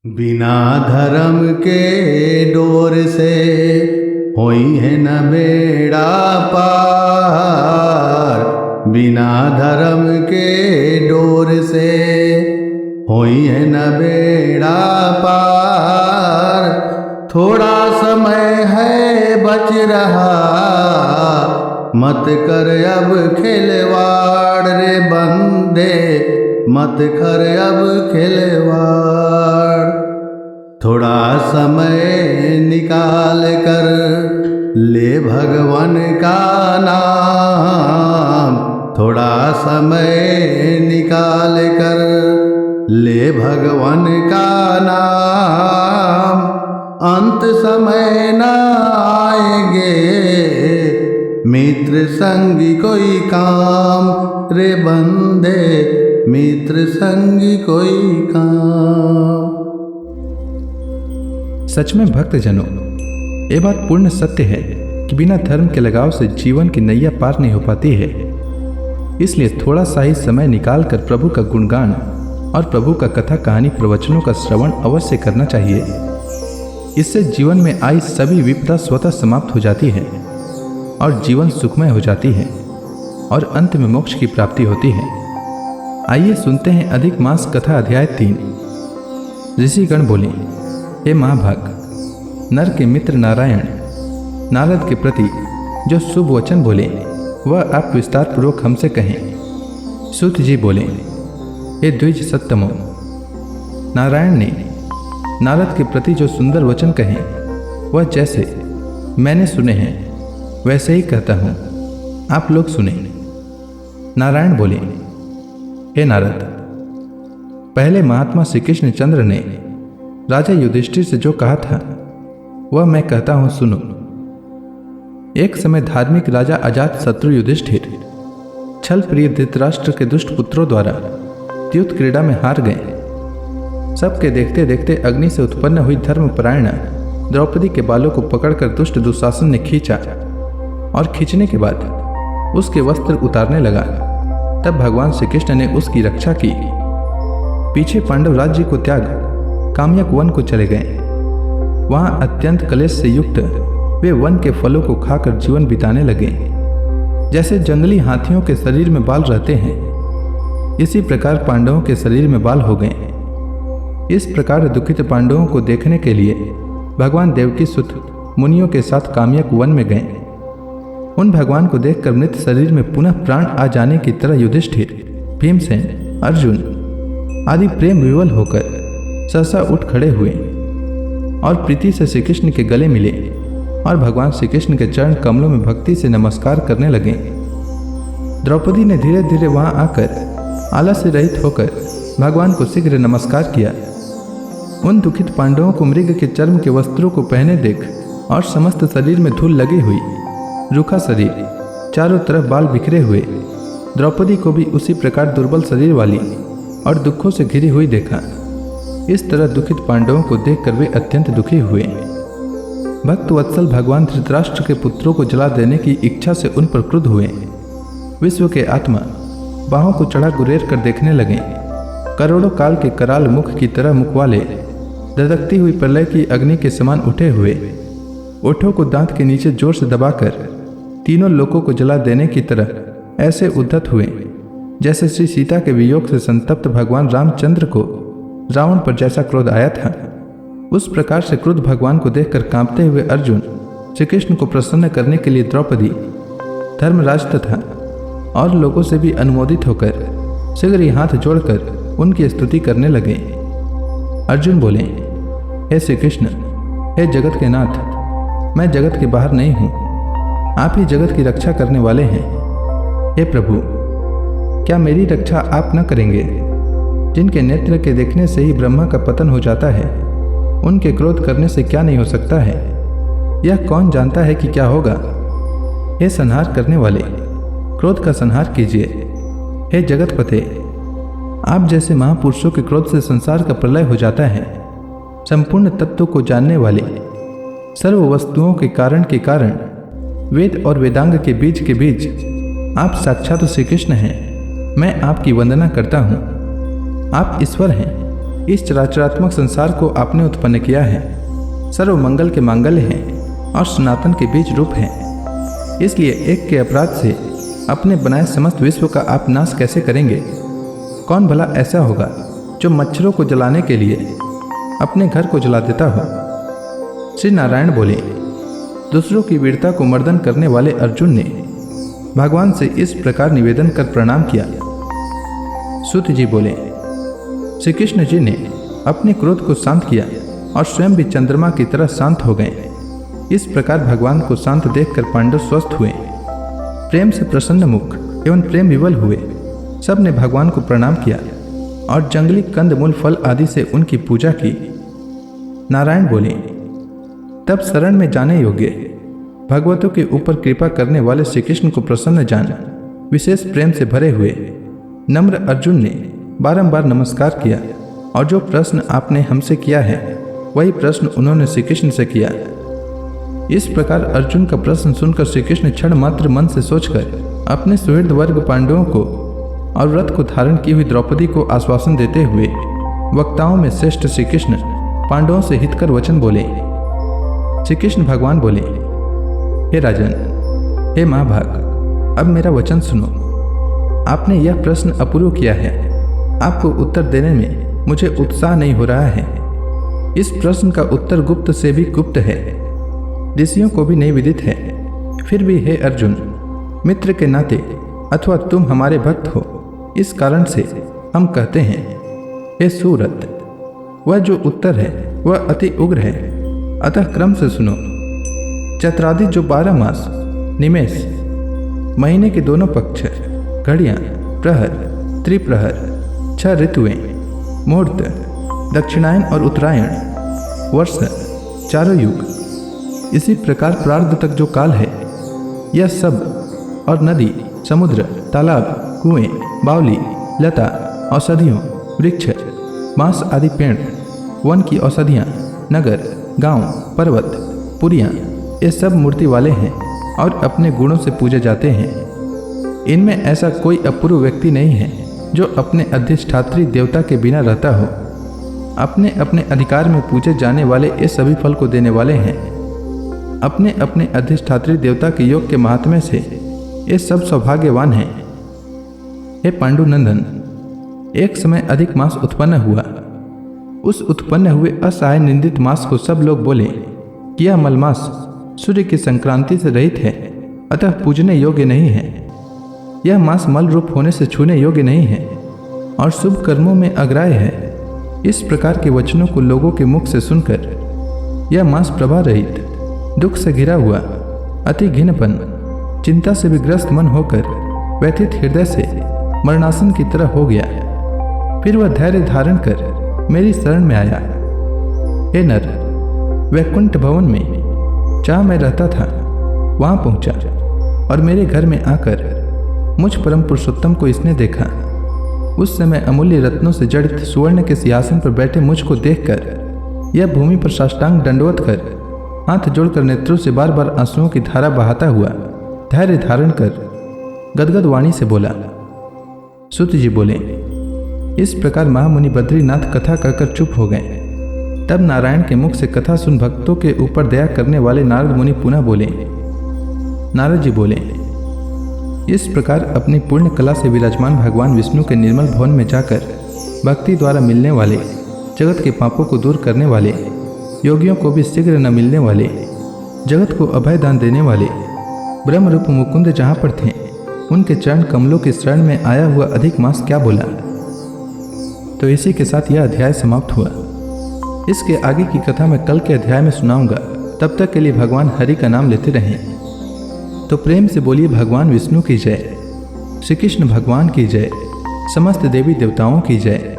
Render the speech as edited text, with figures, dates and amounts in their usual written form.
बिना धर्म के डोर से होई है न बेड़ा पार। बिना धर्म के डोर से होई है न बेड़ा पार। थोड़ा समय है बच रहा, मत कर अब खिलवाड़ रे बंदे, मत कर अब खिलवाड़। थोड़ा समय निकाल कर ले भगवान का नाम। थोड़ा समय निकाल कर ले भगवान का नाम। अंत समय न आएंगे मित्र संगी कोई काम रे बंदे, मित्र संगी कोई काम। सच में भक्तजनों, ये बात पूर्ण सत्य है कि बिना धर्म के लगाव से जीवन की नैया पार नहीं हो पाती है। इसलिए थोड़ा सा ही समय निकाल कर प्रभु का गुणगान और प्रभु का कथा कहानी प्रवचनों का श्रवण अवश्य करना चाहिए। इससे जीवन में आई सभी विपदा स्वतः समाप्त हो जाती है और जीवन सुखमय हो जाती है और अंत में मोक्ष की प्राप्ति होती है। आइए सुनते हैं अधिक मास कथा अध्याय 3। ऋषिगण बोले, हे महाभाग, नर के मित्र नारायण नारद के प्रति जो शुभ वचन बोले वह आप विस्तार पूर्वक हमसे कहें। सूत जी बोले, हे द्विज सत्तमो, नारायण ने नारद के प्रति जो सुंदर वचन कहे वह जैसे मैंने सुने हैं वैसे ही कहता हूँ, आप लोग सुने। नारायण बोले, हे नारद, पहले महात्मा श्री कृष्ण चंद्र ने राजा युधिष्ठिर से जो कहा था वह मैं कहता हूं, सुनो। एक समय धार्मिक राजा अजात शत्रु युधिष्ठिर छल प्रिय धृतराष्ट्र के दुष्ट पुत्रों द्वारा द्यूत क्रीड़ा में हार गए। सबके देखते देखते अग्नि से उत्पन्न हुई धर्मपरायण द्रौपदी के बालों को पकड़कर दुष्ट दुशासन ने खींचा और खींचने के बाद उसके वस्त्र उतारने लगा। तब भगवान श्री कृष्ण ने उसकी रक्षा की। पीछे पांडव राज्य को त्याग काम्यक वन को चले गए। वहां अत्यंत क्लेश से युक्त वे वन के फलों को खाकर जीवन बिताने लगे। जैसे जंगली हाथियों के शरीर में बाल रहते हैं, इसी प्रकार पांडवों के शरीर में बाल हो गए। इस प्रकार दुखित पांडवों को देखने के लिए भगवान देवकी सुत मुनियों के साथ काम्यक वन में गए। उन भगवान को देखकर मृत शरीर में पुनः प्राण आ जाने की तरह युधिष्ठिर, भीमसेन, अर्जुन आदि प्रेम विवल होकर सहसा उठ खड़े हुए और प्रीति से श्री कृष्ण के गले मिले और भगवान श्री कृष्ण के चरण कमलों में भक्ति से नमस्कार करने लगे। द्रौपदी ने धीरे धीरे वहां आकर आलस्य रहित होकर भगवान को शीघ्र नमस्कार किया। उन दुखित पांडवों को मृग के चर्म के वस्त्रों को पहने देख और समस्त शरीर में धूल लगी हुई, रूखा शरीर, चारों तरफ बाल बिखरे हुए द्रौपदी को भी उसी प्रकार दुर्बल शरीर वाली और दुखों से घिरी हुई देखा। इस तरह दुखित पांडवों को देखकर वे अत्यंत दुखी हुए। भक्त वत्सल भगवान धृतराष्ट्र के पुत्रों को जला देने की इच्छा से उन पर क्रुद्ध हुए। विश्व के आत्मा बाहों को चढ़ा गुरेर कर देखने लगे। करोड़ों काल के कराल मुख की तरह मुख वाले धधकती हुई प्रलय की अग्नि के समान उठे हुए ओठों को दांत के नीचे जोर से दबाकर तीनों लोकों को जला देने की तरह ऐसे उद्धत हुए जैसे श्री सीता के वियोग से संतप्त भगवान रामचंद्र को रावण पर जैसा क्रोध आया था। उस प्रकार से क्रुद्ध भगवान को देखकर कांपते हुए अर्जुन श्री कृष्ण को प्रसन्न करने के लिए द्रौपदी, धर्मराज तथा और लोगों से भी अनुमोदित होकर शीघ्र ही हाथ जोड़कर उनकी स्तुति करने लगे। अर्जुन बोले, हे श्री कृष्ण, हे जगत के नाथ, मैं जगत के बाहर नहीं हूँ, आप ही जगत की रक्षा करने वाले हैं। हे प्रभु, क्या मेरी रक्षा आप न करेंगे? जिनके नेत्र के देखने से ही ब्रह्मा का पतन हो जाता है, उनके क्रोध करने से क्या नहीं हो सकता है? यह कौन जानता है कि क्या होगा? हे संहार करने वाले, क्रोध का संहार कीजिए। हे जगतपते, आप जैसे महापुरुषों के क्रोध से संसार का प्रलय हो जाता है। संपूर्ण तत्व को जानने वाले, सर्व वस्तुओं के कारण वेद और वेदांग के बीज आप साक्षात श्री कृष्ण हैं। मैं आपकी वंदना करता हूँ। आप ईश्वर हैं, इस चराचरात्मक संसार को आपने उत्पन्न किया है, सर्व मंगल के मांगल्य हैं और सनातन के बीज रूप हैं। इसलिए एक के अपराध से अपने बनाए समस्त विश्व का आप नाश कैसे करेंगे? कौन भला ऐसा होगा जो मच्छरों को जलाने के लिए अपने घर को जला देता हो? श्री नारायण बोले, दूसरों की वीरता को मर्दन करने वाले अर्जुन ने भगवान से इस प्रकार निवेदन कर प्रणाम किया। सूत जी बोले, श्री कृष्ण जी ने अपने क्रोध को शांत किया और स्वयं भी चंद्रमा की तरह शांत हो गए। इस प्रकार भगवान को शांत देखकर पांडव स्वस्थ हुए, प्रेम से प्रसन्न मुख एवं प्रेम विवल हुए। सब ने भगवान को प्रणाम किया और जंगली कंद मूल फल आदि से उनकी पूजा की। नारायण बोले, तब शरण में जाने योग्य भगवतों के ऊपर कृपा करने वाले श्री कृष्ण को प्रसन्न जान विशेष प्रेम से भरे हुए नम्र अर्जुन ने बारंबार नमस्कार किया और जो प्रश्न आपने हमसे किया है वही प्रश्न उन्होंने श्री कृष्ण से किया। इस प्रकार अर्जुन का प्रश्न सुनकर श्री कृष्ण क्षण मात्र मन से सोचकर अपने सुहृद वर्ग पांडवों को और व्रत को धारण की हुई द्रौपदी को आश्वासन देते हुए वक्ताओं में श्रेष्ठ श्री कृष्ण पांडवों से हितकर वचन बोले। श्री कृष्ण भगवान बोले, हे राजन, हे महाभाग, अब मेरा वचन सुनो। आपने यह प्रश्न अपूर्व किया है, आपको उत्तर देने में मुझे उत्साह नहीं हो रहा है। इस प्रश्न का उत्तर गुप्त से भी गुप्त है, ऋषियों को भी नहीं विदित है। फिर भी हे अर्जुन, मित्र के नाते अथवा तुम हमारे भक्त हो, इस कारण से हम कहते हैं, हे सूरत, वह जो उत्तर है वह अति उग्र है, अतः क्रम से सुनो। चैत्रादि जो 12 मास, निमेष, महीने के दोनों पक्ष, घड़ियाँ, प्रहर, त्रिप्रहर, 6 ऋतुएं, मुहूर्त, दक्षिणायन और उत्तरायण, वर्ष, चारों युग, इसी प्रकार प्रारब्ध तक जो काल है, यह सब और नदी, समुद्र, तालाब, कुएं, बावली, लता, औषधियों, वृक्ष, बांस आदि पेड़, वन की औषधियाँ, नगर, गांव, पर्वत, पुरियाँ, ये सब मूर्ति वाले हैं और अपने गुणों से पूजे जाते हैं। इनमें ऐसा कोई अपूर्व व्यक्ति नहीं है जो अपने अधिष्ठात्री देवता के बिना रहता हो। अपने अपने अधिकार में पूजे जाने वाले ये सभी फल को देने वाले हैं। अपने अपने अधिष्ठात्री देवता के योग के महात्म्य से ये सब सौभाग्यवान हैं। हे पांडुनंदन, एक समय अधिक मास उत्पन्न हुआ। उस उत्पन्न हुए असहाय निंदित मास को सब लोग बोले कि यह मलमास सूर्य की संक्रांति से रहित है, अतः पूजने योग्य नहीं है। यह मास मल रूप होने से छूने योग्य नहीं है और शुभ कर्मों में अग्राह्य है। इस प्रकार के वचनों को लोगों के मुख से सुनकर यह मास प्रभा रहित, दुख से घिरा हुआ, अति घिनपन, चिंता से विग्रस्त मन होकर व्यथित हृदय से मरणासन की तरह हो गया। फिर वह धैर्य धारण कर मेरी शरण में आया। हे नर, वैकुंठ भवन में जहाँ मैं रहता था वहाँ पहुँचा और मेरे घर में आकर मुझ परम पुरुषोत्तम को इसने देखा। उस समय अमूल्य रत्नों से जड़ित सुवर्ण के सिंहासन पर बैठे मुझको देखकर यह भूमि पर साष्टांग दंडवत कर हाथ जोड़कर नेत्रों से बार बार आंसुओं की धारा बहाता हुआ धैर्य धारण कर गदगद वाणी से बोला। सूत जी बोले, इस प्रकार महामुनि बद्रीनाथ कथा कहकर चुप हो गए। तब नारायण के मुख से कथा सुन भक्तों के ऊपर दया करने वाले नारद मुनि पुनः बोले। नारद जी बोले, इस प्रकार अपनी पूर्ण कला से विराजमान भगवान विष्णु के निर्मल भवन में जाकर भक्ति द्वारा मिलने वाले, जगत के पापों को दूर करने वाले, योगियों को भी शीघ्र न मिलने वाले, जगत को अभय दान देने वाले ब्रह्म रूप मुकुंद जहाँ पर थे उनके चरण कमलों की शरण में आया हुआ अधिक मास क्या बोला। तो इसी के साथ यह अध्याय समाप्त हुआ। इसके आगे की कथा मैं कल के अध्याय में सुनाऊंगा। तब तक के लिए भगवान हरि का नाम लेते रहें। तो प्रेम से बोलिए भगवान विष्णु की जय, श्री कृष्ण भगवान की जय, समस्त देवी देवताओं की जय।